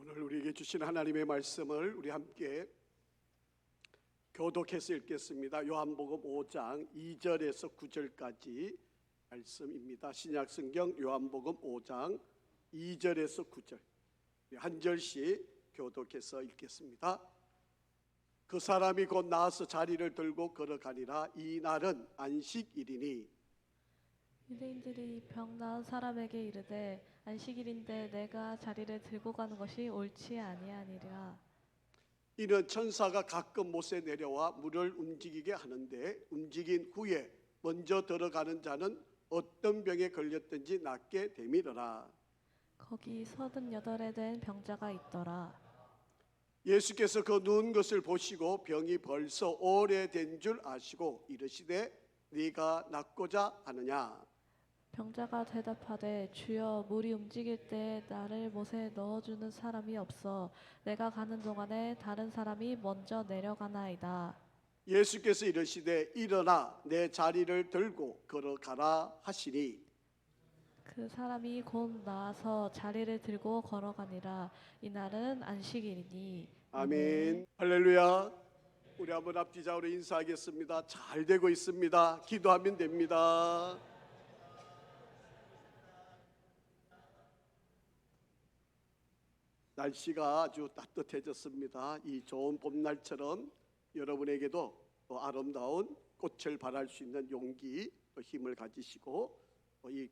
오늘 우리에게 주신 하나님의 말씀을 우리 함께 교독해서 읽겠습니다. 요한복음 5장 2절에서 9절까지 말씀입니다. 신약성경 요한복음 5장 2절에서 9절 한 절씩 교독해서 읽겠습니다. 그 사람이 곧 나와서 자리를 들고 걸어가니라. 이 날은 안식일이니 유대인들이 병 나은 사람에게 이르되 안식일인데 내가 자리를 들고 가는 것이 옳지 아니하니라. 이는 천사가 가끔 못에 내려와 물을 움직이게 하는데 움직인 후에 먼저 들어가는 자는 어떤 병에 걸렸든지 낫게 되밀어라. 거기 38에 된 병자가 있더라. 예수께서 그 누운 것을 보시고 병이 벌써 오래된 줄 아시고 이르시되 네가 낫고자 하느냐. 병자가 대답하되 주여 물이 움직일 때 나를 못에 넣어주는 사람이 없어 내가 가는 동안에 다른 사람이 먼저 내려가나이다. 예수께서 이르시되 일어나 내 자리를 들고 걸어가라 하시니 그 사람이 곧 나와서 자리를 들고 걸어가니라. 이날은 안식일이니. 아멘. 할렐루야. 우리 한번 앞뒤좌우로 인사하겠습니다. 잘 되고 있습니다. 기도하면 됩니다. 날씨가 아주 따뜻해졌습니다. 이 좋은 봄날처럼 여러분에게도 아름다운 꽃을 발할 수 있는 용기, 힘을 가지시고 이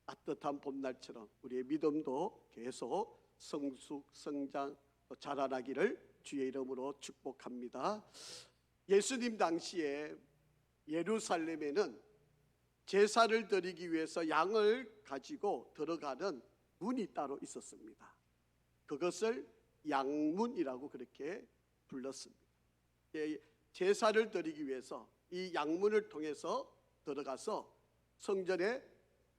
따뜻한 봄날처럼 우리의 믿음도 계속 성숙, 성장, 자라나기를 주의 이름으로 축복합니다. 예수님 당시에 예루살렘에는 제사를 드리기 위해서 양을 가지고 들어가는 문이 따로 있었습니다. 그것을 양문이라고 그렇게 불렀습니다. 제사를 드리기 위해서 이 양문을 통해서 들어가서 성전의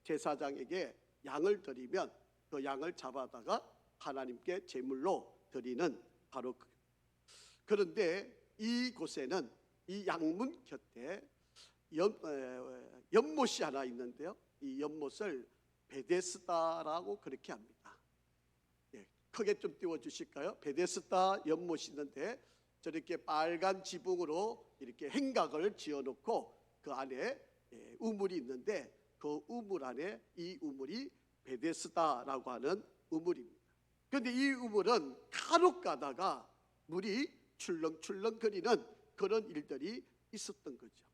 제사장에게 양을 드리면 그 양을 잡아다가 하나님께 제물로 드리는 바로 그런데 이곳에는 이 양문 곁에 연못이 하나 있는데요. 이 연못을 베데스다라고 그렇게 합니다. 크게 좀 띄워주실까요? 베데스다 연못이 있는데 저렇게 빨간 지붕으로 이렇게 행각을 지어놓고 그 안에 우물이 있는데 그 우물 안에 이 우물이 베데스다라고 하는 우물입니다. 그런데 이 우물은 간혹 가다가 물이 출렁출렁거리는 그런 일들이 있었던 거죠.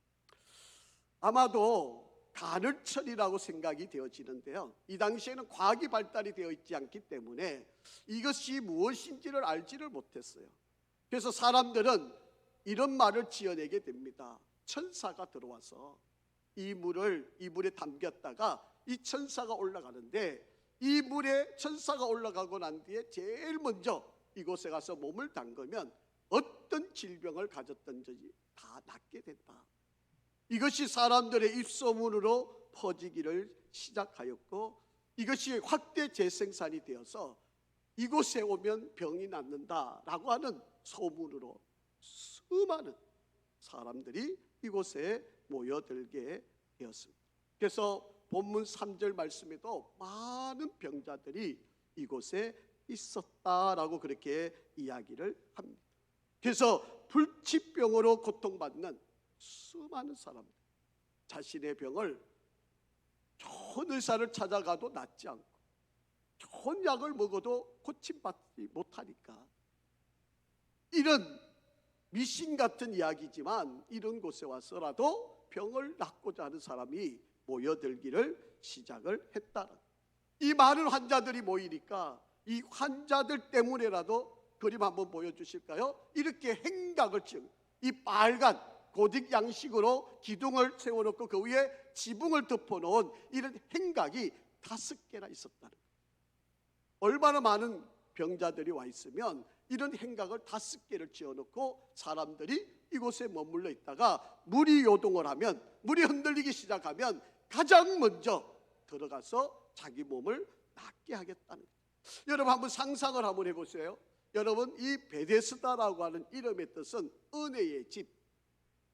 아마도 가늘천이라고 생각이 되어지는데요. 이 당시에는 과학이 발달이 되어 있지 않기 때문에 이것이 무엇인지를 알지를 못했어요. 그래서 사람들은 이런 말을 지어내게 됩니다. 천사가 들어와서 이 물에 담겼다가 이 천사가 올라가는데 이 물에 천사가 올라가고 난 뒤에 제일 먼저 이곳에 가서 몸을 담그면 어떤 질병을 가졌던지 다 낫게 된다. 이것이 사람들의 입소문으로 퍼지기를 시작하였고 이것이 확대 재생산이 되어서 이곳에 오면 병이 낫는다라고 하는 소문으로 수많은 사람들이 이곳에 모여들게 되었습니다. 그래서 본문 3절 말씀에도 많은 병자들이 이곳에 있었다라고 그렇게 이야기를 합니다. 그래서 불치병으로 고통받는 수많은 사람들, 자신의 병을 좋은 의사를 찾아가도 낫지 않고 좋은 약을 먹어도 고침받지 못하니까 이런 미신 같은 이야기지만 이런 곳에 와서라도 병을 낫고자 하는 사람이 모여들기를 시작을 했다. 이 많은 환자들이 모이니까 이 환자들 때문에라도 그림 한번 보여주실까요? 이렇게 행각을 지은 이 빨간 고딕 양식으로 기둥을 세워놓고 그 위에 지붕을 덮어놓은 이런 행각이 5개나 있었다는 거예요. 얼마나 많은 병자들이 와 있으면 이런 행각을 5개를 지어놓고 사람들이 이곳에 머물러 있다가 물이 요동을 하면, 물이 흔들리기 시작하면 가장 먼저 들어가서 자기 몸을 낫게 하겠다는 거예요. 여러분 한번 상상을 한번 해보세요. 여러분 이 베데스다라고 하는 이름의 뜻은 은혜의 집,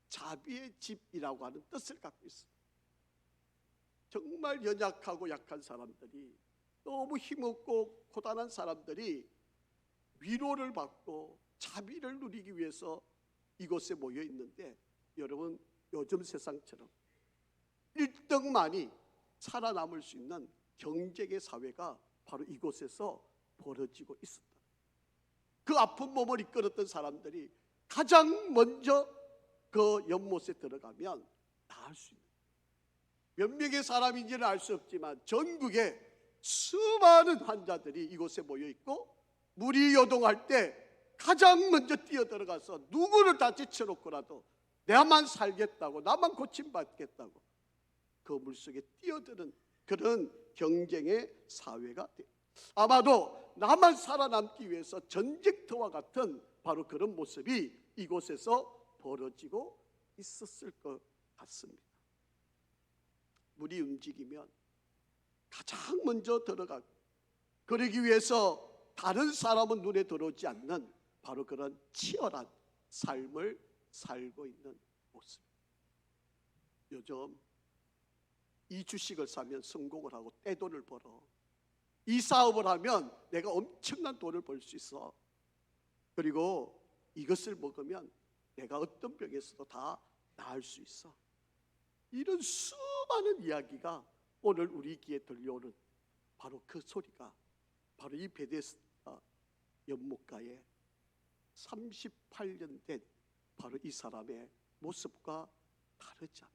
자비의 집이라고 하는 뜻을 갖고 있습니다. 정말 연약하고 약한 사람들이, 너무 힘없고 고단한 사람들이 위로를 받고 자비를 누리기 위해서 이곳에 모여 있는데, 여러분 요즘 세상처럼 1등만이 살아남을 수 있는 경쟁의 사회가 바로 이곳에서 벌어지고 있었다. 그 아픈 몸을 이끌었던 사람들이 가장 먼저 그 연못에 들어가면 나을 수 있는, 몇 명의 사람인지는 알 수 없지만 전국에 수많은 환자들이 이곳에 모여 있고, 물이 요동할 때 가장 먼저 뛰어 들어가서 누구를 다 제쳐놓고라도 나만 살겠다고, 나만 고침받겠다고 그 물속에 뛰어드는 그런 경쟁의 사회가 돼요. 아마도 나만 살아남기 위해서 전쟁터와 같은 바로 그런 모습이 이곳에서 벌어지고 있었을 것 같습니다. 물이 움직이면 가장 먼저 들어가고, 그러기 위해서 다른 사람은 눈에 들어오지 않는 바로 그런 치열한 삶을 살고 있는 모습. 요즘 이 주식을 사면 성공을 하고 떼돈을 벌어, 이 사업을 하면 내가 엄청난 돈을 벌 수 있어, 그리고 이것을 먹으면 내가 어떤 병에서도 다 나을 수 있어, 이런 수많은 이야기가 오늘 우리 귀에 들려오는 바로 그 소리가 바로 이 베데스다 연못가에 38년 된 바로 이 사람의 모습과 다르지 않아.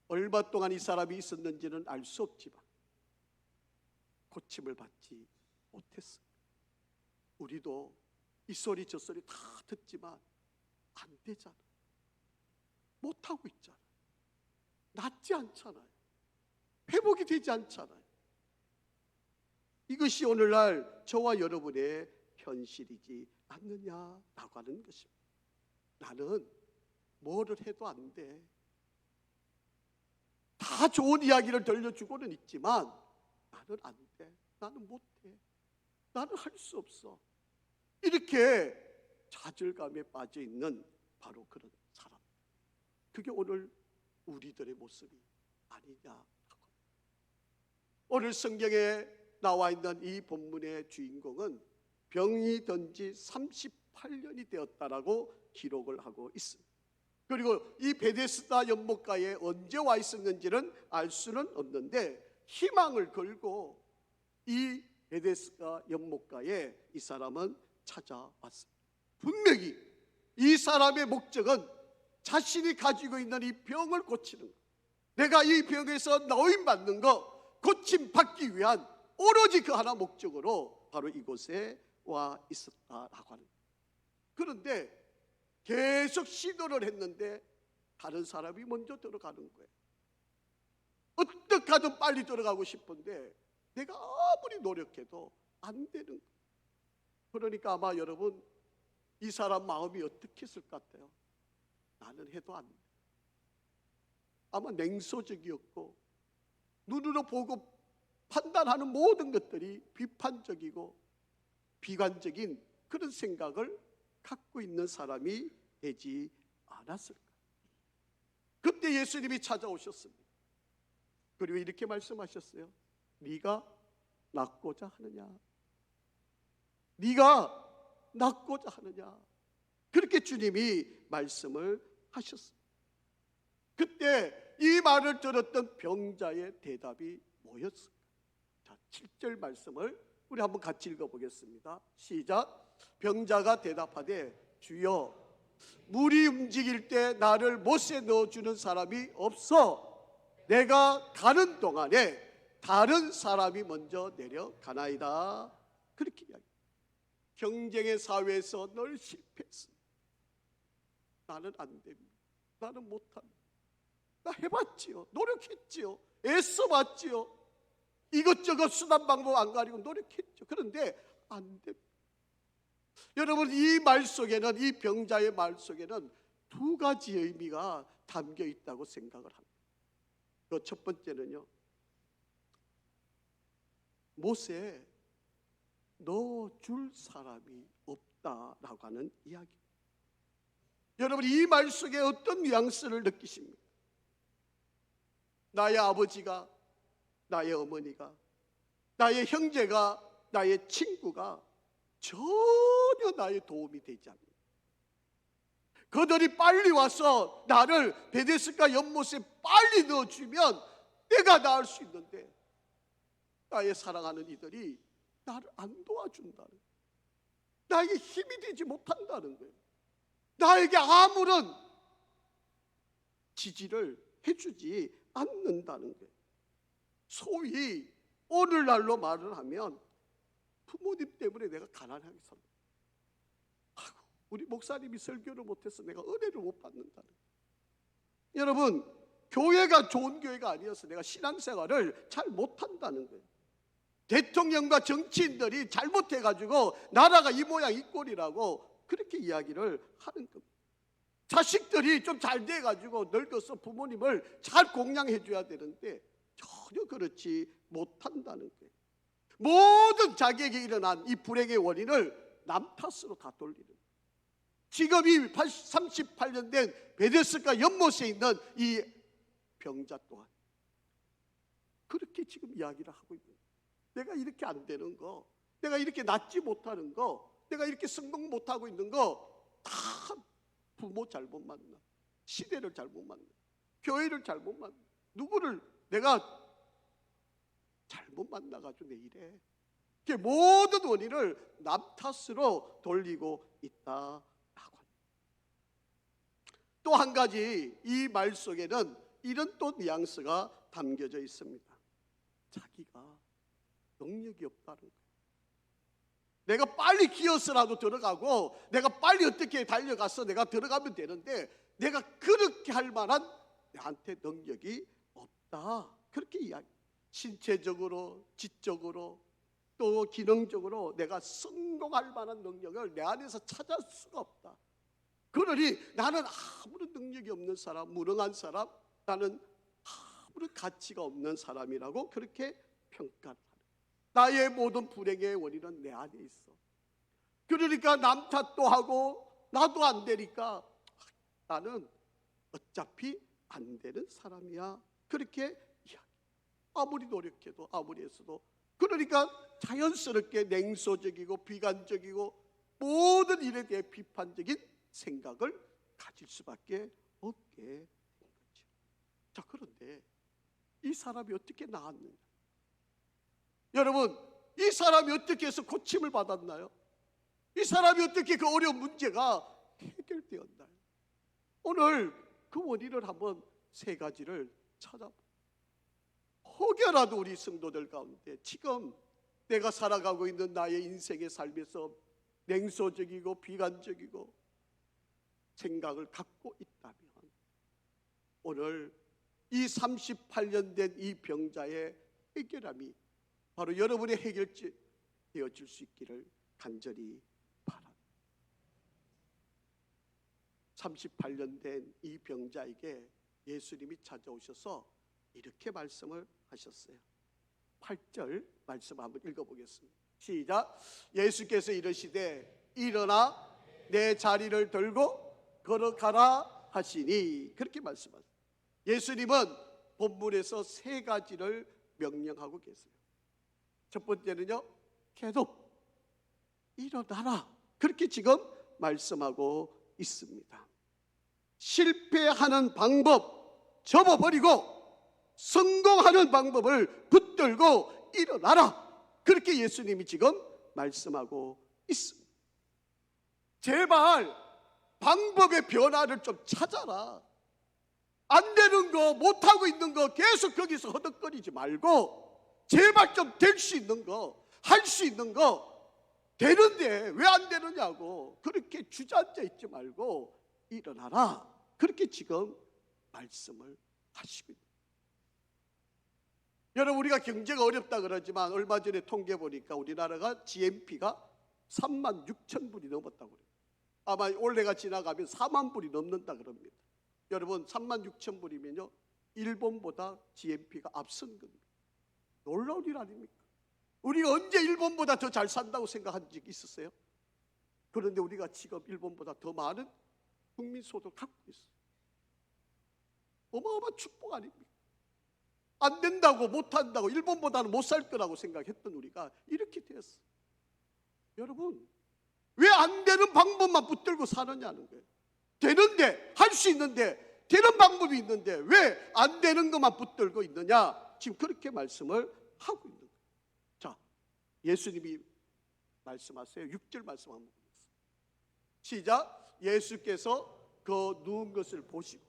얼마 동안 이 사람이 있었는지는 알 수 없지만 고침을 받지 못했어. 우리도 이 소리 저 소리 다 듣지만 안 되잖아. 못하고 있잖아. 낫지 않잖아요. 회복이 되지 않잖아요. 이것이 오늘날 저와 여러분의 현실이지 않느냐라고 하는 것입니다. 나는 뭐를 해도 안 돼. 다 좋은 이야기를 들려주고는 있지만 나는 안 돼. 나는 못해. 나는 할 수 없어. 이렇게 좌절감에 빠져 있는 바로 그런 사람. 그게 오늘 우리들의 모습이 아니냐라고. 오늘 성경에 나와 있는 이 본문의 주인공은 병이 든 지 38년이 되었다라고 기록을 하고 있습니다. 그리고 이 베데스다 연못가에 언제 와 있었는지는 알 수는 없는데, 희망을 걸고 이 베데스다 연못가에 이 사람은 찾아왔습니다. 분명히 이 사람의 목적은 자신이 가지고 있는 이 병을 고치는 것, 내가 이 병에서 노임받는 것, 고침받기 위한 오로지 그 하나 목적으로 바로 이곳에 와 있었다라고 하는. 그런데 계속 시도를 했는데 다른 사람이 먼저 들어가는 거예요. 어떻게 하든 빨리 들어가고 싶은데 내가 아무리 노력해도 안 되는 거예요. 그러니까 아마 여러분 이 사람 마음이 어떻게 했을 것 같아요? 나는 해도 안 돼. 아마 냉소적이었고 눈으로 보고 판단하는 모든 것들이 비판적이고 비관적인 그런 생각을 갖고 있는 사람이 되지 않았을까. 그때 예수님이 찾아오셨습니다. 그리고 이렇게 말씀하셨어요. 네가 낫고자 하느냐? 네가 낫고자 하느냐? 그렇게 주님이 말씀을 하셨습니다. 그때 이 말을 들었던 병자의 대답이 뭐였을까? 자, 7절 말씀을 우리 한번 같이 읽어보겠습니다. 시작. 병자가 대답하되 주여 물이 움직일 때 나를 못에 넣어주는 사람이 없어 내가 가는 동안에 다른 사람이 먼저 내려가나이다. 그렇게 이야기합니다. 경쟁의 사회에서 늘 실패했습니다. 나는 안 됩니다. 나는 못합니다. 나 해봤지요. 노력했지요. 애써봤지요. 이것저것 수단 방법 안 가리고 노력했죠. 그런데 안 됩니다. 여러분 이 말 속에는, 이 병자의 말 속에는 두 가지 의미가 담겨 있다고 생각을 합니다. 그 첫 번째는요, 못에 넣어줄 사람이 없다라고 하는 이야기. 여러분 이 말 속에 어떤 뉘앙스를 느끼십니까? 나의 아버지가, 나의 어머니가, 나의 형제가 나의 친구가 전혀 나의 도움이 되지 않는다. 그들이 빨리 와서 나를 베데스다 연못에 빨리 넣어주면 내가 나을 수 있는데 나의 사랑하는 이들이 나를 안 도와준다는 거예요. 나에게 힘이 되지 못한다는 거예요. 나에게 아무런 지지를 해주지 않는다는 거예요. 소위 오늘날로 말을 하면 부모님 때문에 내가 가난하게 산다. 우리 목사님이 설교를 못해서 내가 은혜를 못 받는다는 거예요. 여러분, 교회가 좋은 교회가 아니어서 내가 신앙생활을 잘 못한다는 거예요. 대통령과 정치인들이 잘못해가지고 나라가 이 모양 이 꼴이라고 그렇게 이야기를 하는 겁니다. 자식들이 좀 잘 돼가지고 늙어서 부모님을 잘 공양해 줘야 되는데 전혀 그렇지 못한다는 거예요. 모든 자기에게 일어난 이 불행의 원인을 남 탓으로 다 돌리는 거예요. 지금 이 38년 된 베데스다 연못에 있는 이 병자 또한 그렇게 지금 이야기를 하고 있는 거예요. 내가 이렇게 안 되는 거, 내가 이렇게 낫지 못하는 거, 내가 이렇게 성공 못하고 있는 거 다 부모 잘못 만나, 시대를 잘못 만나, 교회를 잘못 만나, 누구를 내가 잘못 만나가지고 내 이래. 모든 원인을 남 탓으로 돌리고 있다라고 합니다. 또 한 가지 이 말 속에는 이런 또 뉘앙스가 담겨져 있습니다. 자기가 능력이 없다는 거예요. 내가 빨리 기어서라도 들어가고 내가 빨리 어떻게 달려가서 내가 들어가면 되는데 내가 그렇게 할 만한 내한테 능력이 없다. 그렇게 이야기. 신체적으로, 지적으로, 또 기능적으로 내가 성공할 만한 능력을 내 안에서 찾을 수가 없다. 그러니 나는 아무런 능력이 없는 사람, 무능한 사람, 나는 아무런 가치가 없는 사람이라고 그렇게 평가를 합니다. 나의 모든 불행의 원인은 내 안에 있어. 그러니까 남 탓도 하고 나도 안 되니까 나는 어차피 안 되는 사람이야. 그렇게 이야기. 아무리 노력해도 아무리 했어도 그러니까 자연스럽게 냉소적이고 비관적이고 모든 일에 대해 비판적인 생각을 가질 수밖에 없게 된 거죠. 자, 그런데 이 사람이 어떻게 나았느냐? 여러분, 이 사람이 어떻게 해서 고침을 받았나요? 이 사람이 어떻게 그 어려운 문제가 해결되었나요? 오늘 그 원인을 한번 세 가지를 찾아봅니다. 혹여라도 우리 성도들 가운데 지금 내가 살아가고 있는 나의 인생의 삶에서 냉소적이고 비관적이고 생각을 갖고 있다면 오늘 이 38년 된 이 병자의 해결함이 바로 여러분의 해결지 되어질 수 있기를 간절히 바랍니다. 38년 된 이 병자에게 예수님이 찾아오셔서 이렇게 말씀을 하셨어요. 8절 말씀 한번 읽어보겠습니다. 시작. 예수께서 이르시되 일어나 내 자리를 들고 걸어가라 하시니 그렇게 말씀하셨어요. 예수님은 본문에서 세 가지를 명령하고 계세요. 첫 번째는요, 계속 일어나라. 그렇게 지금 말씀하고 있습니다. 실패하는 방법 접어버리고 성공하는 방법을 붙들고 일어나라. 그렇게 예수님이 지금 말씀하고 있습니다. 제발 방법의 변화를 좀 찾아라. 안 되는 거, 못하고 있는 거 계속 거기서 허덕거리지 말고 제발 좀 될 수 있는 거, 할 수 있는 거 되는데 왜 안 되느냐고 그렇게 주저앉아 있지 말고 일어나라. 그렇게 지금 말씀을 하시고 있습니다. 여러분, 우리가 경제가 어렵다 그러지만 얼마 전에 통계 보니까 우리나라가 GNP가 3만 6천 불이 넘었다고 그래요. 아마 올해가 지나가면 4만 불이 넘는다 그럽니다. 여러분, 3만 6천 불이면요 일본보다 GNP가 앞선 겁니다. 놀라운 일 아닙니까? 우리가 언제 일본보다 더 잘 산다고 생각한 적 있었어요? 그런데 우리가 지금 일본보다 더 많은 국민 소득을 갖고 있어요. 어마어마한 축복 아닙니까? 안 된다고, 못한다고, 일본보다는 못 살 거라고 생각했던 우리가 이렇게 되었어. 여러분, 왜 안 되는 방법만 붙들고 사느냐는 거예요. 되는데, 할 수 있는데, 되는 방법이 있는데 왜 안 되는 것만 붙들고 있느냐? 지금 그렇게 말씀을 하고 있는 거예요. 자, 예수님이 말씀하세요. 6절 말씀 한번 보겠습니다. 시작. 예수께서 그 누운 것을 보시고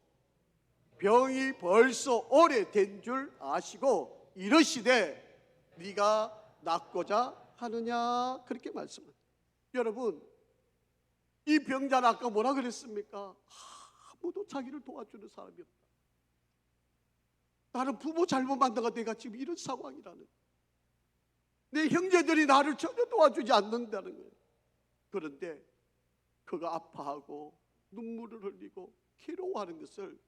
병이 벌써 오래된 줄 아시고 이러시되 네가 낫고자 하느냐, 그렇게 말씀합니다. 여러분, 이 병자는 아까 뭐라 그랬습니까? 아무도 자기를 도와주는 사람이 없다. 나는 부모 잘못 만나가 내가 지금 이런 상황이라는, 내 형제들이 나를 전혀 도와주지 않는다는 거예요. 그런데 그가 아파하고 눈물을 흘리고 괴로워하는 것을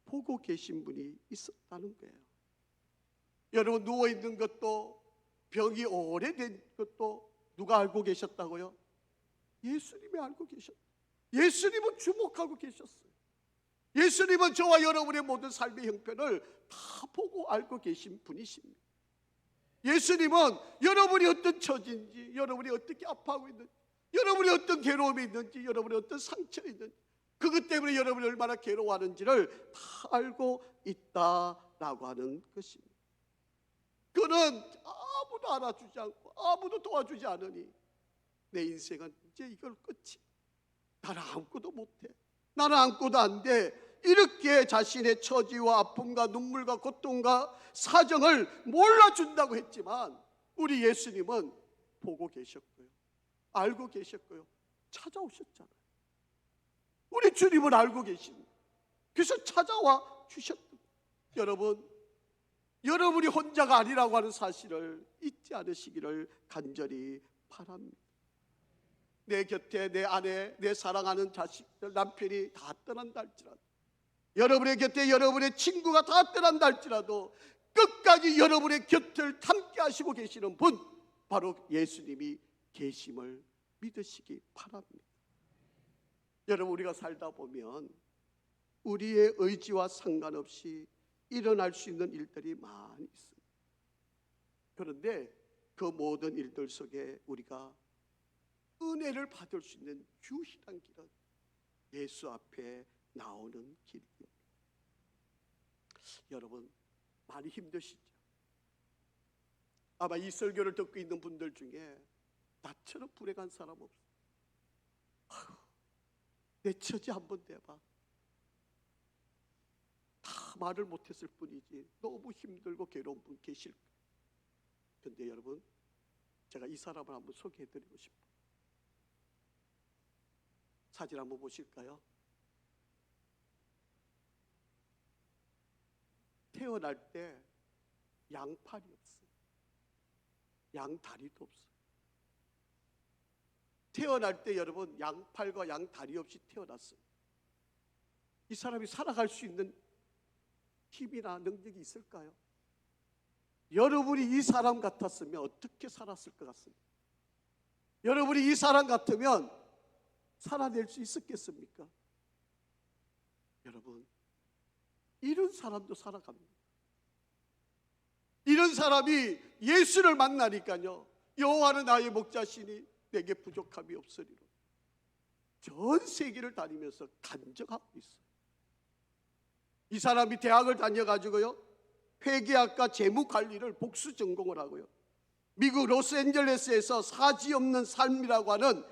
보고 계신 분이 있었다는 거예요. 여러분, 누워있는 것도, 병이 오래된 것도 누가 알고 계셨다고요? 예수님이 알고 계셨어요. 예수님은 주목하고 계셨어요. 예수님은 저와 여러분의 모든 삶의 형편을 다 보고 알고 계신 분이십니다. 예수님은 여러분이 어떤 처지인지, 여러분이 어떻게 아파하고 있는지, 여러분이 어떤 괴로움이 있는지, 여러분이 어떤 상처가 있는지, 그것 때문에 여러분이 얼마나 괴로워하는지를 다 알고 있다라고 하는 것입니다. 그는 아무도 알아주지 않고 아무도 도와주지 않으니 내 인생은 이제 이걸 끝이, 나는 아무것도 못해, 나는 아무것도 안 돼, 이렇게 자신의 처지와 아픔과 눈물과 고통과 사정을 몰라준다고 했지만 우리 예수님은 보고 계셨고요, 알고 계셨고요, 찾아오셨잖아요. 우리 주님은 알고 계십니다. 그래서 찾아와 주셨던, 여러분, 여러분이 혼자가 아니라고 하는 사실을 잊지 않으시기를 간절히 바랍니다. 내 곁에 내 아내, 내 사랑하는 자식들, 남편이 다 떠난다 할지라도, 여러분의 곁에 여러분의 친구가 다 떠난다 할지라도 끝까지 여러분의 곁을 함께 하시고 계시는 분, 바로 예수님이 계심을 믿으시기 바랍니다. 여러분, 우리가 살다 보면 우리의 의지와 상관없이 일어날 수 있는 일들이 많이 있습니다. 그런데 그 모든 일들 속에 우리가 은혜를 받을 수 있는 유일한 길은 예수 앞에 나오는 길입니다. 여러분, 많이 힘드시죠? 아마 이 설교를 듣고 있는 분들 중에 나처럼 불행한 사람 없어요. 내 처지 한번 대봐. 다 말을 못했을 뿐이지 너무 힘들고 괴로운 분 계실 거예요. 그런데 여러분, 제가 이 사람을 한번 소개해드리고 싶어요. 사진 한번 보실까요? 태어날 때 양팔이 없어요. 양다리도 없어요. 태어날 때 여러분, 양팔과 양다리 없이 태어났어요. 이 사람이 살아갈 수 있는 힘이나 능력이 있을까요? 여러분이 이 사람 같았으면 어떻게 살았을 것 같습니까? 여러분이 이 사람 같으면 살아낼 수 있었겠습니까? 여러분, 이런 사람도 살아갑니다. 이런 사람이 예수를 만나니까요, 여호와는 나의 목자시니 내게 부족함이 없으리로 전 세계를 다니면서 간증하고 있어요. 이 사람이 대학을 다녀가지고요, 회계학과 재무관리를 복수 전공을 하고요, 미국 로스앤젤레스에서 사지 없는 삶이라고 하는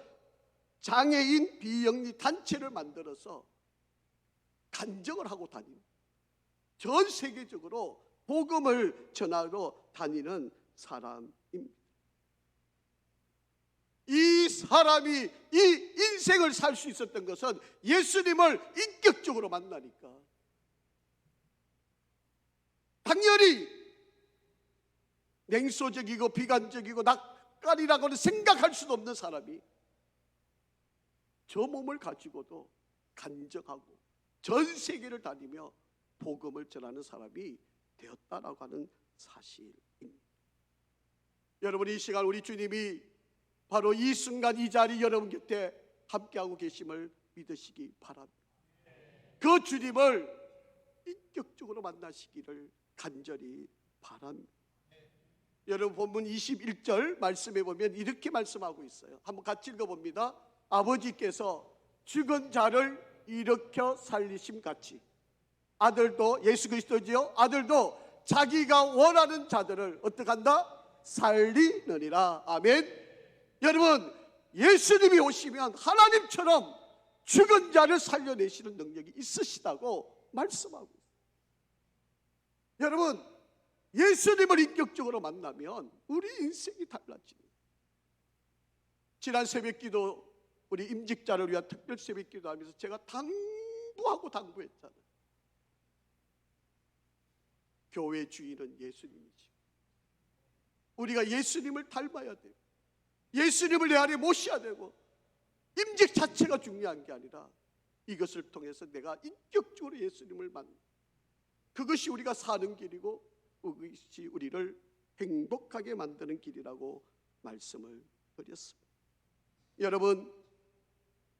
장애인 비영리 단체를 만들어서 간증을 하고 다니는, 전 세계적으로 복음을 전하러 다니는 사람입니다. 이 사람이 이 인생을 살 수 있었던 것은 예수님을 인격적으로 만나니까. 당연히 냉소적이고 비관적이고 낯가리라고는 생각할 수도 없는 사람이 저 몸을 가지고도 간증하고 전 세계를 다니며 복음을 전하는 사람이 되었다라고 하는 사실입니다. 여러분, 이 시간 우리 주님이 바로 이 순간 이 자리 여러분 곁에 함께하고 계심을 믿으시기 바랍니다. 그 주님을 인격적으로 만나시기를 간절히 바랍니다. 여러분 본문 21절 말씀해 보면 이렇게 말씀하고 있어요. 한번 같이 읽어봅니다. 아버지께서 죽은 자를 일으켜 살리심 같이 아들도, 예수 그리스도지요, 아들도 자기가 원하는 자들을 어떻게 한다? 살리느니라. 아멘. 여러분, 예수님이 오시면 하나님처럼 죽은 자를 살려내시는 능력이 있으시다고 말씀하고 있어요. 여러분, 예수님을 인격적으로 만나면 우리 인생이 달라집니다. 지난 새벽기도 우리 임직자를 위한 특별 새벽기도 하면서 제가 당부했잖아요. 교회 주인은 예수님이지. 우리가 예수님을 닮아야 돼요. 예수님을 내 안에 모셔야 되고, 임직 자체가 중요한 게 아니라 이것을 통해서 내가 인격적으로 예수님을 만나, 그것이 우리가 사는 길이고 그것이 우리를 행복하게 만드는 길이라고 말씀을 드렸습니다. 여러분,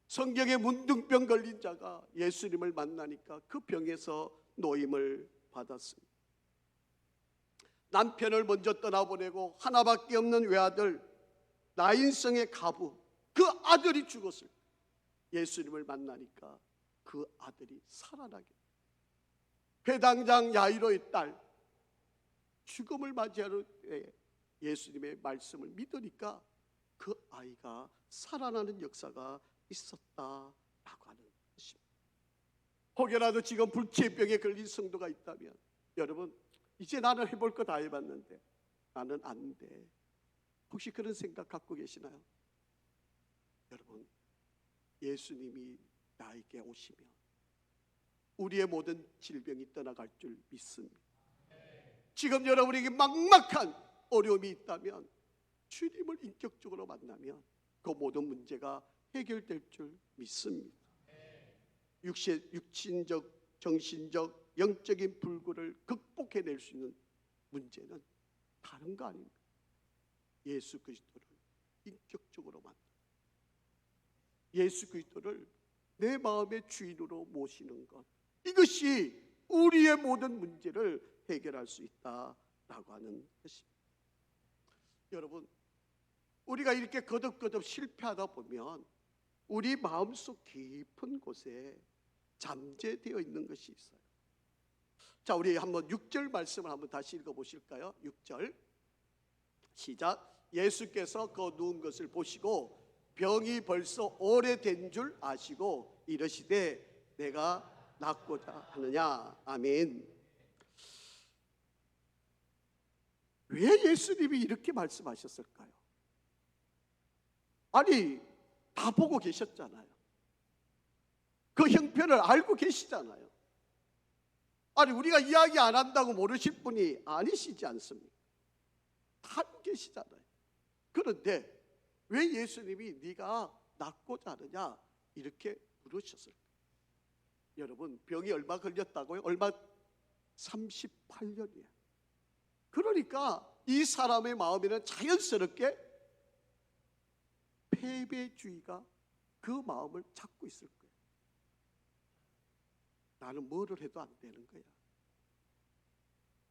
성경에 문둥병 걸린 자가 예수님을 만나니까 그 병에서 노임을 받았습니다. 남편을 먼저 떠나보내고 하나밖에 없는 외아들, 나인성의 가부, 그 아들이 죽었을 때 예수님을 만나니까 그 아들이 살아나게, 회당장 야이로의 딸 죽음을 맞이하는 때 예수님의 말씀을 믿으니까 그 아이가 살아나는 역사가 있었다라고 하는 것입니다. 혹여라도 지금 불치병에 걸린 성도가 있다면, 여러분, 이제 나는 해볼 거 다 해봤는데 나는 안 돼. 혹시 그런 생각 갖고 계시나요? 여러분, 예수님이 나에게 오시면 우리의 모든 질병이 떠나갈 줄 믿습니다. 지금 여러분에게 막막한 어려움이 있다면 주님을 인격적으로 만나면 그 모든 문제가 해결될 줄 믿습니다. 육신적, 정신적, 영적인 불구를 극복해낼 수 있는 문제는 다른 거 아닙니까? 예수 그리스도를 인격적으로 만나, 예수 그리스도를 내 마음의 주인으로 모시는 것, 이것이 우리의 모든 문제를 해결할 수 있다라고 하는 것입니다. 여러분, 우리가 이렇게 거듭거듭 실패하다 보면 우리 마음속 깊은 곳에 잠재되어 있는 것이 있어요. 자, 우리 한번 6절 말씀을 한번 다시 읽어보실까요? 6절 시작. 예수께서 그 누운 것을 보시고 병이 벌써 오래된 줄 아시고 이르시되 내가 낫고자 하느냐. 아멘. 왜 예수님이 이렇게 말씀하셨을까요? 아니, 다 보고 계셨잖아요. 그 형편을 알고 계시잖아요. 아니, 우리가 이야기 안 한다고 모르실 분이 아니시지 않습니까? 다 계시잖아요. 그런데 왜 예수님이 네가 낫고자 하느냐 이렇게 물으셨을까요? 여러분, 병이 얼마 걸렸다고요? 얼마? 38년이에요. 그러니까 이 사람의 마음에는 자연스럽게 패배주의가 그 마음을 잡고 있을 거예요. 나는 뭐를 해도 안 되는 거야.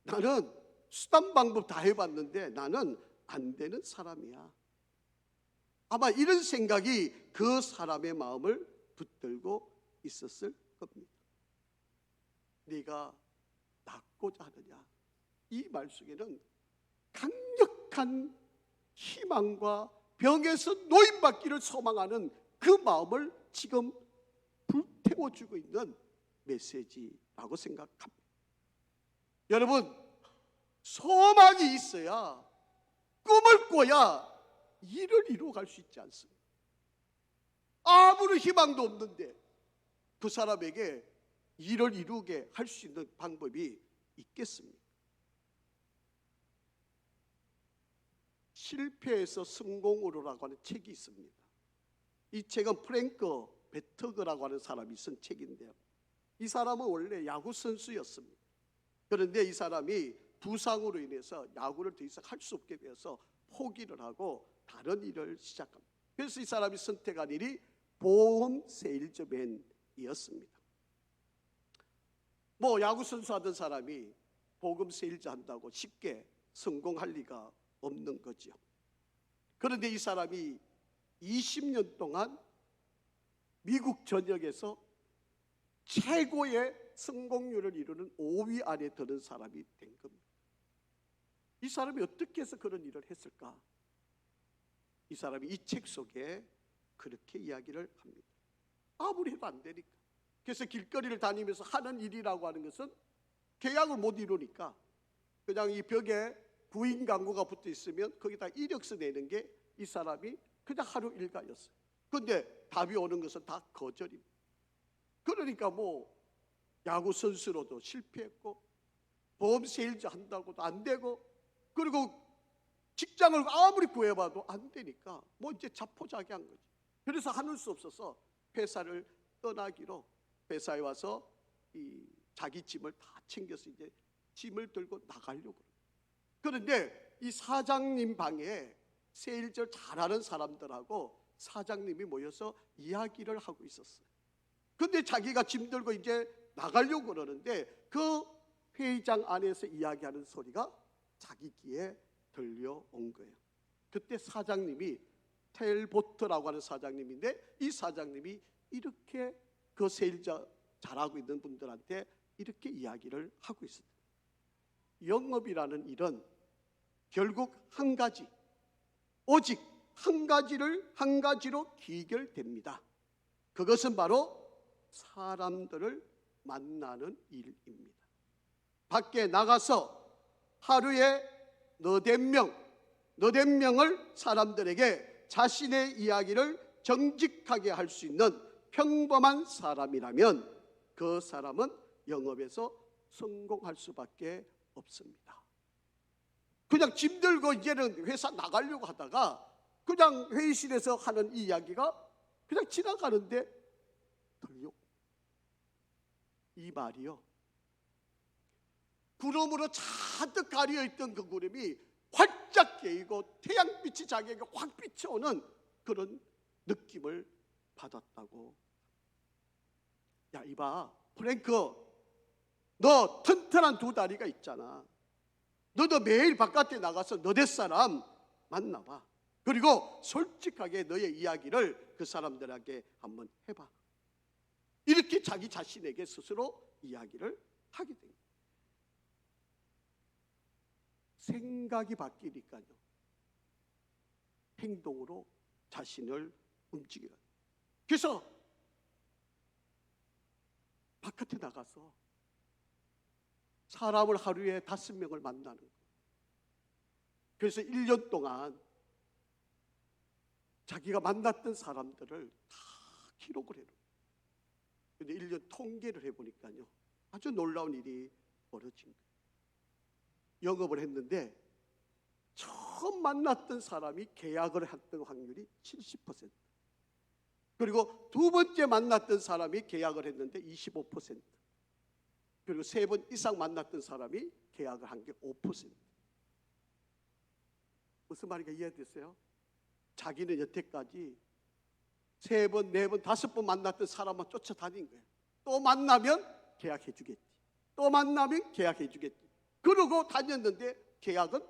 나는 수단 방법 다 해봤는데 나는 안 되는 사람이야. 아마 이런 생각이 그 사람의 마음을 붙들고 있었을 겁니다. 네가 낫고자 하느냐, 이 말 속에는 강력한 희망과 병에서 노임받기를 소망하는 그 마음을 지금 불태워주고 있는 메시지라고 생각합니다. 여러분, 소망이 있어야, 꿈을 꿔야 일을 이루어갈 수 있지 않습니까? 아무런 희망도 없는데 그 사람에게 일을 이루게 할 수 있는 방법이 있겠습니까? 실패에서 성공으로라고 하는 책이 있습니다. 이 책은 프랭크 베터그라고 하는 사람이 쓴 책인데요, 이 사람은 원래 야구 선수였습니다. 그런데 이 사람이 부상으로 인해서 야구를 더 이상 할 수 없게 되어서 포기를 하고 다른 일을 시작합니다. 그래서 이 사람이 선택한 일이 보험 세일즈맨이었습니다. 야구 선수 하던 사람이 복음 세일자 한다고 쉽게 성공할 리가 없는 거죠. 그런데 이 사람이 20년 동안 미국 전역에서 최고의 성공률을 이루는 5위 안에 드는 사람이 된 겁니다. 이 사람이 어떻게 해서 그런 일을 했을까? 이 사람이 이 책 속에 그렇게 이야기를 합니다. 아무리 해도 안 되니까. 그래서 길거리를 다니면서 하는 일이라고 하는 것은 계약을 못 이루니까 그냥 이 벽에 부인 광고가 붙어 있으면 거기다 이력서 내는 게 이 사람이 그냥 하루 일과였어요. 그런데 답이 오는 것은 다 거절입니다. 그러니까 뭐 야구 선수로도 실패했고 보험 세일즈 한다고도 안 되고, 그리고 직장을 아무리 구해봐도 안 되니까 뭐 이제 자포자기한 거지. 그래서 하는 수 없어서 회사를 떠나기로, 회사에 와서 이 자기 짐을 다 챙겨서 이제 짐을 들고 나가려고 그래요. 그런데 이 사장님 방에 세일즈 잘하는 사람들하고 사장님이 모여서 이야기를 하고 있었어요. 근데 자기가 짐 들고 이제 나가려고 그러는데 그 회의장 안에서 이야기하는 소리가 자기 귀에 들려온 거예요. 그때 사장님이 텔보트라고 하는 사장님인데, 이 사장님이 이렇게 그 세일자 잘하고 있는 분들한테 이렇게 이야기를 하고 있었어요. 영업이라는 일은 결국 한 가지, 오직 한 가지로 귀결됩니다. 그것은 바로 사람들을 만나는 일입니다. 밖에 나가서 하루에 너댓 명을 사람들에게 자신의 이야기를 정직하게 할 수 있는 평범한 사람이라면 그 사람은 영업에서 성공할 수밖에 없습니다. 그냥 짐 들고 이제는 회사 나가려고 하다가 그냥 회의실에서 하는 이야기가 그냥 지나가는데 들려. 이 말이요, 구름으로 잔뜩 가려있던 그 구름이 활짝 깨이고 태양빛이 자기에게 확 비춰오는 그런 느낌을 받았다고. 야, 이봐 프랭크, 너 튼튼한 두 다리가 있잖아. 너도 매일 바깥에 나가서 너댓 사람 만나봐. 그리고 솔직하게 너의 이야기를 그 사람들에게 한번 해봐. 이렇게 자기 자신에게 스스로 이야기를 하게 됩니다. 생각이 바뀌니까요, 행동으로 자신을 움직여요. 그래서 바깥에 나가서 사람을 하루에 5명을 만나는 거예요. 그래서 1년 동안 자기가 만났던 사람들을 다 기록을 해요. 근데 1년 통계를 해보니까요, 아주 놀라운 일이 벌어진 거예요. 영업을 했는데 처음 만났던 사람이 계약을 했던 확률이 70%, 그리고 두 번째 만났던 사람이 계약을 했는데 25%, 그리고 3번 이상 만났던 사람이 계약을 한 게 5%. 무슨 말인가 이해됐어요? 자기는 여태까지 3번, 4번, 5번 만났던 사람만 쫓아다닌 거예요. 또 만나면 계약해 주겠지, 또 만나면 계약해 주겠지. 그러고 다녔는데 계약은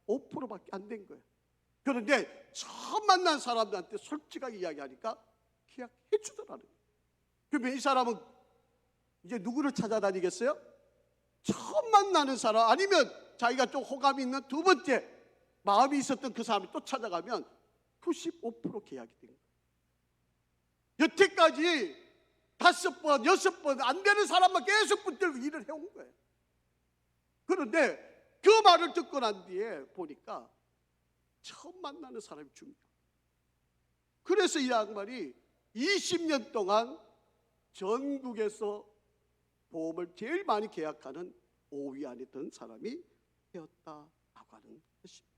5%밖에 안 된 거예요. 그런데 처음 만난 사람들한테 솔직하게 이야기하니까 계약해 주더라는 거예요. 그러면 이 사람은 이제 누구를 찾아다니겠어요? 처음 만나는 사람, 아니면 자기가 좀 호감이 있는 두 번째 마음이 있었던 그 사람이 또 찾아가면 95% 계약이 된 거예요. 여태까지 5번, 6번 안 되는 사람만 계속 붙들고 일을 해온 거예요. 그런데 그 말을 듣고 난 뒤에 보니까 처음 만나는 사람이 중요해요. 그래서 이 양반이 20년 동안 전국에서 보험을 제일 많이 계약하는 5위 안에 든 사람이 되었다라고 하는 것입니다.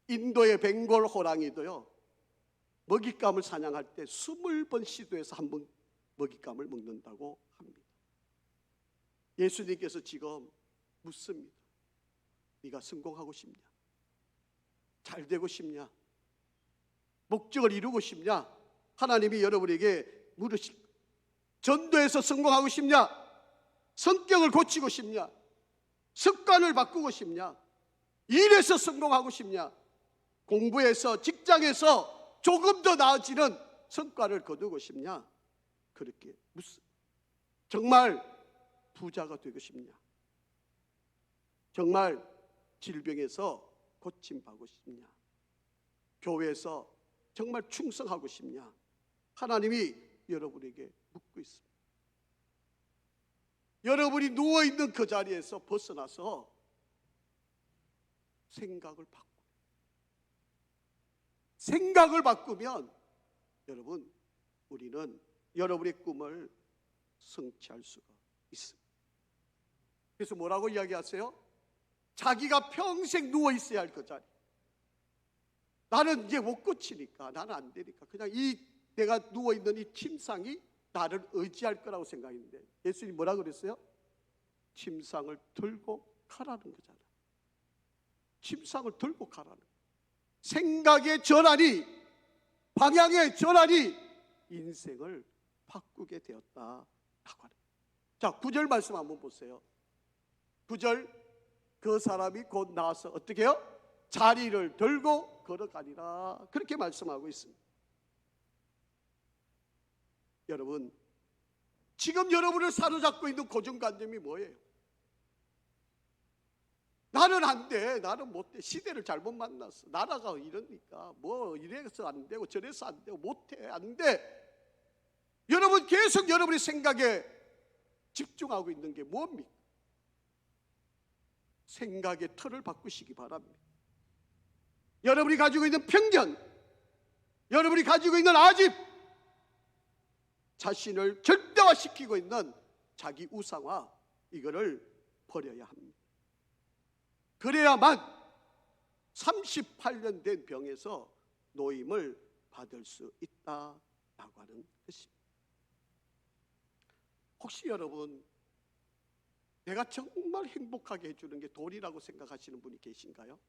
인도의 벵골 호랑이도요, 먹잇감을 사냥할 때 20번 시도해서 한 번 먹잇감을 먹는다고 합니다. 예수님께서 지금 묻습니다. 네가 성공하고 싶냐? 잘 되고 싶냐? 목적을 이루고 싶냐? 하나님이 여러분에게 물으실 거예요. 전도에서 성공하고 싶냐? 성격을 고치고 싶냐? 습관을 바꾸고 싶냐? 일에서 성공하고 싶냐? 공부에서, 직장에서 조금 더 나아지는 성과를 거두고 싶냐? 그렇게 정말 부자가 되고 싶냐? 정말 질병에서 고침받고 싶냐? 교회에서 정말 충성하고 싶냐? 하나님이 여러분에게 묻고 있습니다. 여러분이 누워있는 그 자리에서 벗어나서 생각을 바꾸면 여러분, 우리는 여러분의 꿈을 성취할 수가 있습니다. 그래서 뭐라고 이야기하세요? 자기가 평생 누워있어야 할 그 자리. 나는 이제 못 고치니까, 나는 안 되니까 그냥 내가 누워있는 이 침상이 나를 의지할 거라고 생각했는데, 예수님이 뭐라 그랬어요? 침상을 들고 가라는 거잖아요. 침상을 들고 가라는 거예요. 생각의 전환이, 방향의 전환이 인생을 바꾸게 되었다라고 하는 거예요. 자, 9절 말씀 한번 보세요. 9절, 그 사람이 곧 나와서 어떻게 해요? 자리를 들고 걸어가니라, 그렇게 말씀하고 있습니다. 여러분, 지금 여러분을 사로잡고 있는 고정관념이 뭐예요? 나는 안 돼, 나는 못 돼, 시대를 잘못 만났어, 나라가 이러니까 뭐 이래서 안 되고 저래서 안 되고 못해, 안 돼. 여러분, 계속 여러분의 생각에 집중하고 있는 게 뭡니까? 생각의 틀을 바꾸시기 바랍니다. 여러분이 가지고 있는 편견, 여러분이 가지고 있는 아집, 자신을 절대화시키고 있는 자기 우상화, 이거를 버려야 합니다. 그래야만 38년 된 병에서 노임을 받을 수 있다라고 하는 것입니다. 혹시 여러분, 내가 정말 행복하게 해주는 게 돈이라고 생각하시는 분이 계신가요?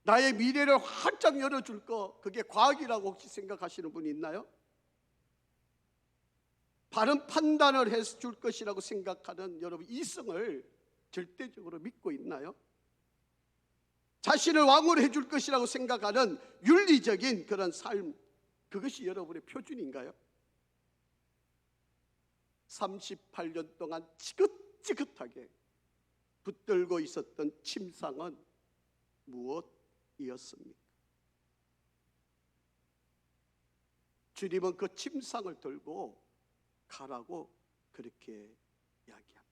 나의 미래를 활짝 열어줄 거, 그게 과학이라고 혹시 생각하시는 분이 있나요? 바른 판단을 해줄 것이라고 생각하는 여러분, 이성을 절대적으로 믿고 있나요? 자신을 왕으로 해줄 것이라고 생각하는 윤리적인 그런 삶, 그것이 여러분의 표준인가요? 38년 동안 지긋지긋하게 붙들고 있었던 침상은 무엇이었습니까? 주님은 그 침상을 들고 가라고 그렇게 이야기합니다.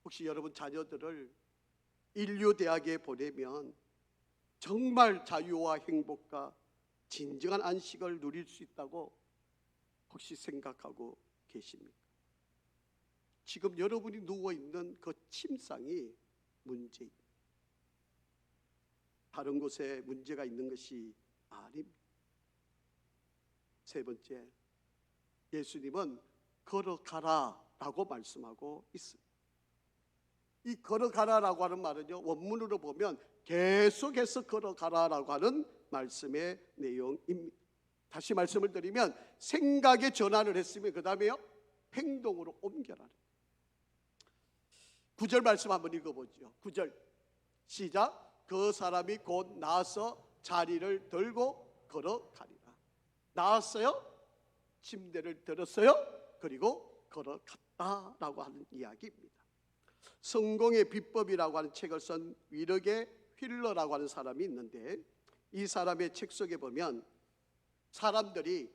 혹시 여러분 자녀들을 인류대학에 보내면 정말 자유와 행복과 진정한 안식을 누릴 수 있다고 혹시 생각하고 계십니까? 지금 여러분이 누워있는 그 침상이 문제입니다. 다른 곳에 문제가 있는 것이 아닙니다. 세 번째, 예수님은 걸어가라라고 말씀하고 있습니다. 이 걸어가라라고 하는 말은요, 원문으로 보면 계속해서 걸어가라라고 하는 말씀의 내용입니다. 다시 말씀을 드리면, 생각의 전환을 했으면 그 다음에요, 행동으로 옮겨라는. 9절 말씀 한번 읽어보죠. 9절 시작. 그 사람이 곧 나와서 자리를 들고 걸어가리라. 나왔어요, 침대를 들었어요, 그리고 걸어갔다라고 하는 이야기입니다. 성공의 비법이라고 하는 책을 쓴 위르게 휠러라고 하는 사람이 있는데, 이 사람의 책 속에 보면 사람들이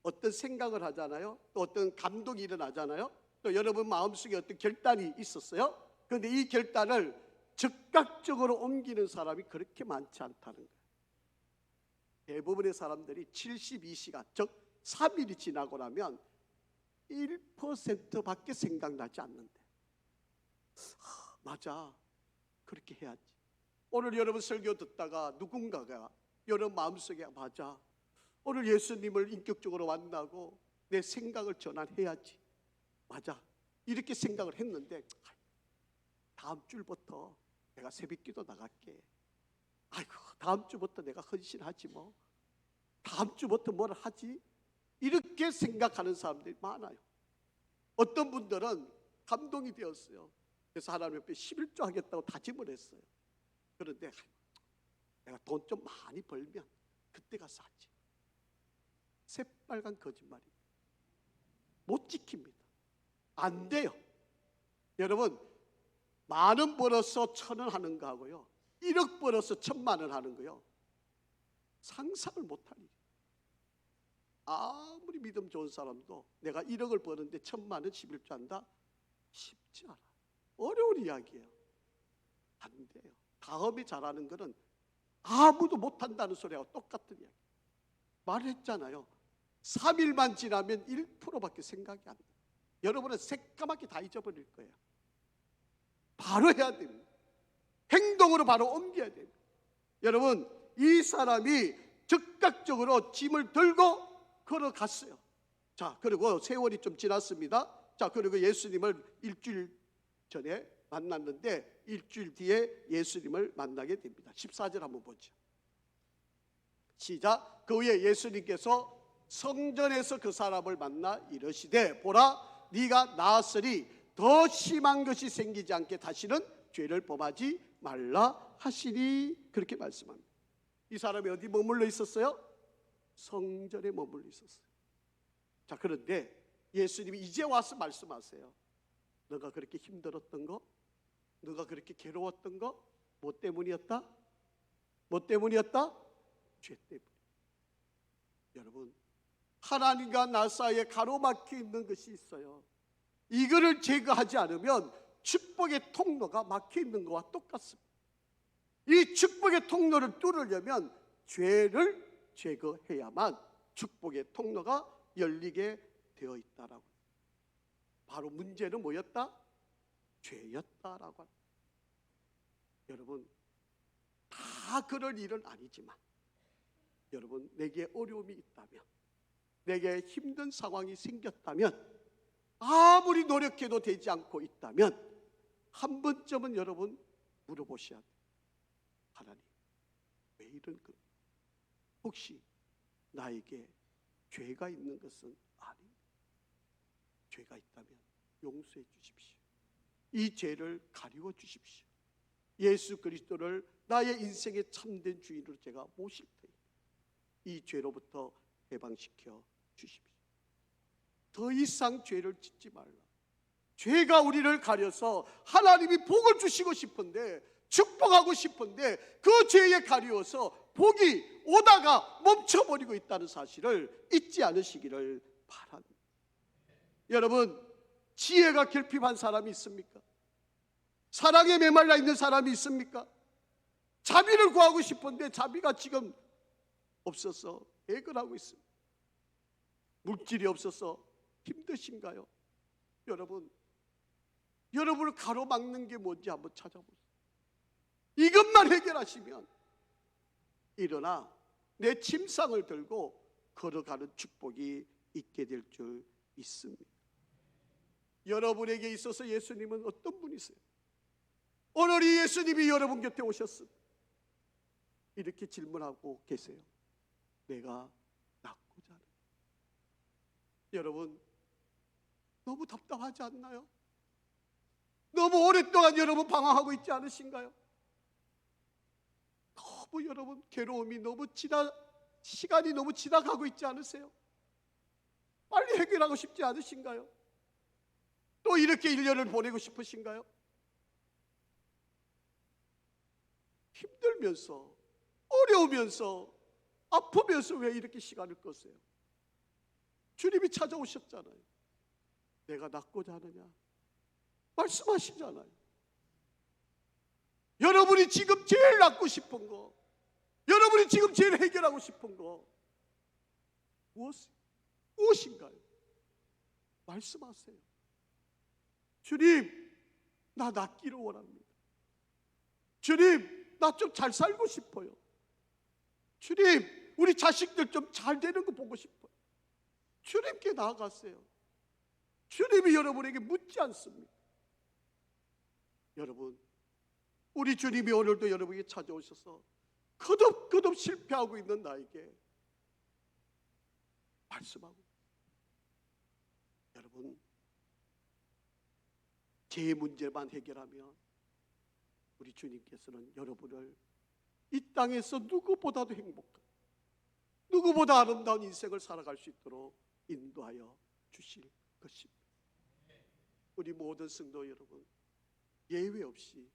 어떤 생각을 하잖아요, 또 어떤 감동이 일어나잖아요, 또 여러분 마음속에 어떤 결단이 있었어요. 그런데 이 결단을 즉각적으로 옮기는 사람이 그렇게 많지 않다는 거예요. 대부분의 사람들이 72시간, 즉 3일이 지나고 나면 1%밖에 생각나지 않는데, 맞아, 그렇게 해야지. 오늘 여러분 설교 듣다가 누군가가 여러분 마음속에 맞아, 오늘 예수님을 인격적으로 만나고 내 생각을 전환해야지, 맞아, 이렇게 생각을 했는데, 다음 주부터 내가 새벽기도 나갈게, 아이고 다음 주부터 내가 헌신하지, 뭐 다음 주부터 뭘 하지, 이렇게 생각하는 사람들이 많아요. 어떤 분들은 감동이 되었어요. 그래서 하나님 앞에 11조 하겠다고 다짐을 했어요. 그런데 내가 돈 좀 많이 벌면 그때 가서 하지. 새빨간 거짓말이 못 지킵니다. 안 돼요. 여러분, 10,000원 벌어서 1,000원 하는 거하고요, 1억 벌어서 1,000,000원 하는 거요, 상상을 못할 일이에요. 아무리 믿음 좋은 사람도 내가 1억을 버는데 1,000,000원 11조 한다? 쉽지 않아. 어려운 이야기예요. 안 돼요. 다음에 잘하는 거는 아무도 못한다는 소리하고 똑같은 이야기. 말했잖아요. 3일만 지나면 1%밖에 생각이 안 돼요. 여러분은 새까맣게 다 잊어버릴 거예요. 바로 해야 됩니다. 행동으로 바로 옮겨야 됩니다. 여러분, 이 사람이 즉각적으로 짐을 들고 걸어갔어요. 자, 그리고 세월이 좀 지났습니다. 자, 그리고 예수님을 일주일 전에 만났는데 일주일 뒤에 예수님을 만나게 됩니다. 14절 한번 보죠. 시작. 그 후에 예수님께서 성전에서 그 사람을 만나 이르시되, 보라, 네가 나았으니 더 심한 것이 생기지 않게 다시는 죄를 범하지 말라 하시니, 그렇게 말씀합니다. 이 사람이 어디 머물러 있었어요? 성전에 머물러 있었어요. 자, 그런데 예수님이 이제 와서 말씀하세요. 너가 그렇게 힘들었던 거, 너가 그렇게 괴로웠던 거, 뭐 때문이었다? 뭐 때문이었다? 죄 때문에. 여러분, 하나님과 나 사이에 가로막혀 있는 것이 있어요. 이거를 제거하지 않으면 축복의 통로가 막혀 있는 것과 똑같습니다. 이 축복의 통로를 뚫으려면 죄를 제거해야만 축복의 통로가 열리게 되어 있다라고. 바로 문제는 뭐였다? 죄였다라고 합니다. 여러분, 다 그럴 일은 아니지만, 여러분, 내게 어려움이 있다면, 내게 힘든 상황이 생겼다면, 아무리 노력해도 되지 않고 있다면 한 번쯤은 여러분 물어보셔야 돼요. 하나님, 왜 이런 것? 혹시 나에게 죄가 있는 것은 아닙니다. 죄가 있다면 용서해 주십시오. 이 죄를 가리워 주십시오. 예수 그리스도를 나의 인생의 참된 주인으로 제가 모실 테니 이 죄로부터 해방시켜 주십시오. 더 이상 죄를 짓지 말라. 죄가 우리를 가려서 하나님이 복을 주시고 싶은데, 축복하고 싶은데 그 죄에 가리워서 복이 오다가 멈춰버리고 있다는 사실을 잊지 않으시기를 바랍니다. 여러분, 지혜가 결핍한 사람이 있습니까? 사랑에 메말라 있는 사람이 있습니까? 자비를 구하고 싶은데 자비가 지금 없어서 애걸하고 있습니다. 물질이 없어서 힘드신가요? 여러분, 여러분을 가로막는 게 뭔지 한번 찾아보세요. 이것만 해결하시면 일어나 내 침상을 들고 걸어가는 축복이 있게 될 줄 믿습니다. 여러분에게 있어서 예수님은 어떤 분이세요? 오늘 이 예수님이 여러분 곁에 오셨습니다. 이렇게 질문하고 계세요. 내가 낫고자 하는. 여러분, 너무 답답하지 않나요? 너무 오랫동안 여러분 방황하고 있지 않으신가요? 너무 여러분 괴로움이 시간이 너무 지나가고 있지 않으세요? 빨리 해결하고 싶지 않으신가요? 또 이렇게 1년을 보내고 싶으신가요? 힘들면서, 어려우면서, 아프면서 왜 이렇게 시간을 끄세요? 주님이 찾아오셨잖아요. 내가 낫고자 하느냐? 말씀하시잖아요. 여러분이 지금 제일 낫고 싶은 거, 여러분이 지금 제일 해결하고 싶은 거 무엇인가요? 말씀하세요. 주님, 나 낫기를 원합니다. 주님, 나 좀 잘 살고 싶어요. 주님, 우리 자식들 좀 잘 되는 거 보고 싶어요. 주님께 나아가세요. 주님이 여러분에게 묻지 않습니다. 여러분, 우리 주님이 오늘도 여러분에게 찾아오셔서 거듭거듭 실패하고 있는 나에게 말씀하고, 여러분, 제 문제만 해결하면 우리 주님께서는 여러분을 이 땅에서 누구보다도 행복한, 누구보다 아름다운 인생을 살아갈 수 있도록 인도하여 주실 것입니다. 우리 모든 성도 여러분, 예외 없이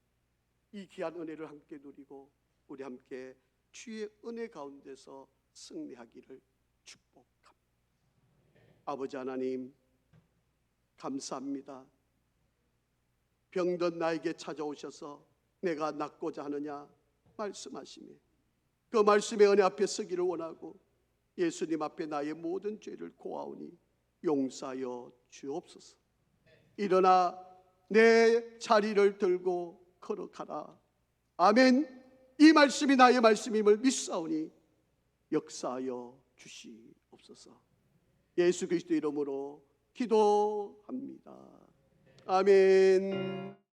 이 귀한 은혜를 함께 누리고 우리 함께 주의 은혜 가운데서 승리하기를 축복합니다. 아버지 하나님, 감사합니다. 병든 나에게 찾아오셔서 내가 낫고자 하느냐 말씀하시며 그 말씀의 은혜 앞에 서기를 원하고 예수님 앞에 나의 모든 죄를 고하오니 용서하여 주옵소서. 일어나 내 자리를 들고 걸어가라. 아멘. 이 말씀이 나의 말씀임을 믿사오니 역사하여 주시옵소서. 예수 그리스도 이름으로 기도합니다. 아멘.